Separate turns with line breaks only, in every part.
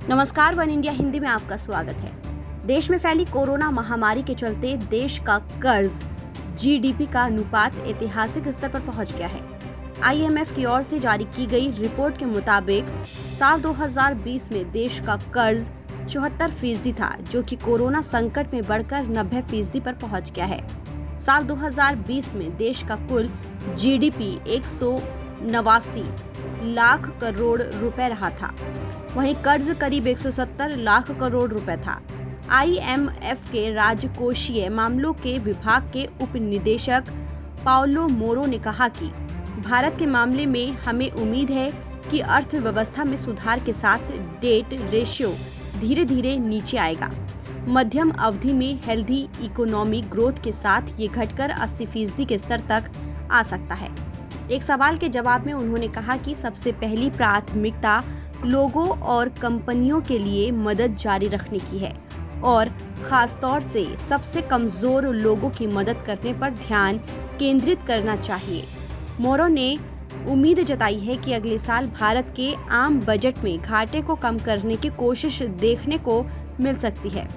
नमस्कार, one India Hindi में आपका स्वागत है। देश में फैली कोरोना महामारी के चलते देश का कर्ज जीडीपी का अनुपात ऐतिहासिक स्तर पर पहुंच गया है। आईएमएफ की ओर से जारी की गई रिपोर्ट के मुताबिक साल 2020 में देश का कर्ज 74% था, जो कि कोरोना संकट में बढ़कर 90% पर पहुंच गया है। साल 2020 में देश का कुल जीडीपी 189 लाख करोड़ रुपए रहा था। वहीं कर्ज करीब 170 लाख करोड़ रुपए था। आईएमएफ के राजकोषीय मामलों के विभाग के उप निदेशक पाओलो मोरो ने कहा कि भारत के मामले में हमें उम्मीद है कि अर्थव्यवस्था में सुधार के साथ डेट रेशियो धीरे धीरे नीचे आएगा। मध्यम अवधि में हेल्दी इकोनॉमिक ग्रोथ के साथ ये घटकर 80% के स्तर तक आ सकता है। एक सवाल के जवाब में उन्होंने कहा कि सबसे पहली प्राथमिकता लोगों और कंपनियों के लिए मदद जारी रखने की है और खासतौर से सबसे कमजोर लोगों की मदद करने पर ध्यान केंद्रित करना चाहिए। मोरो ने उम्मीद जताई है कि अगले साल भारत के आम बजट में घाटे को कम करने की कोशिश देखने को मिल सकती है।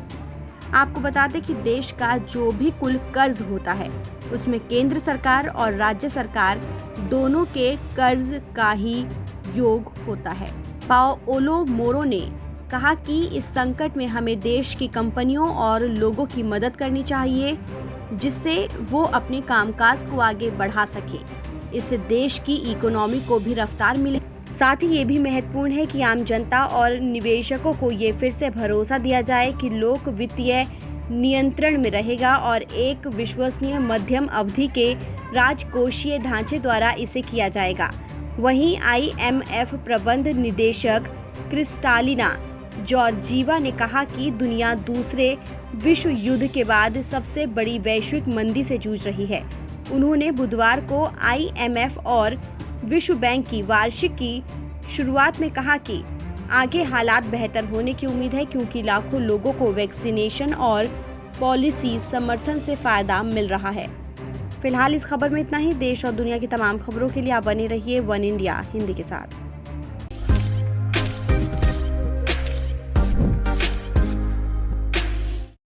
आपको बता दें कि देश का जो भी कुल कर्ज होता है उसमें केंद्र सरकार और राज्य सरकार दोनों के कर्ज का ही योग होता है। पाओलो मोरो ने कहा कि इस संकट में हमें देश की कंपनियों और लोगों की मदद करनी चाहिए, जिससे वो अपने कामकाज को आगे बढ़ा सके। इससे देश की इकोनॉमी को भी रफ्तार मिले। साथ ही ये भी महत्वपूर्ण है कि आम जनता और निवेशकों को ये फिर से भरोसा दिया जाए कि लोक वित्तीय नियंत्रण में रहेगा और एक विश्वसनीय मध्यम अवधि के राजकोषीय ढांचे द्वारा इसे किया जाएगा। वहीं आईएमएफ प्रबंध निदेशक क्रिस्टालिना जॉर्जीवा ने कहा कि दुनिया दूसरे विश्व युद्ध के बाद सबसे बड़ी वैश्विक मंदी से जूझ रही है। उन्होंने बुधवार को आईएमएफ और विश्व बैंक की वार्षिक की शुरुआत में कहा कि आगे हालात बेहतर होने की उम्मीद है, क्योंकि लाखों लोगों को वैक्सीनेशन और पॉलिसी समर्थन से फायदा मिल रहा है। फिलहाल इस खबर में इतना ही। देश और दुनिया की तमाम खबरों के लिए आप बने रहिए वन इंडिया हिंदी के साथ।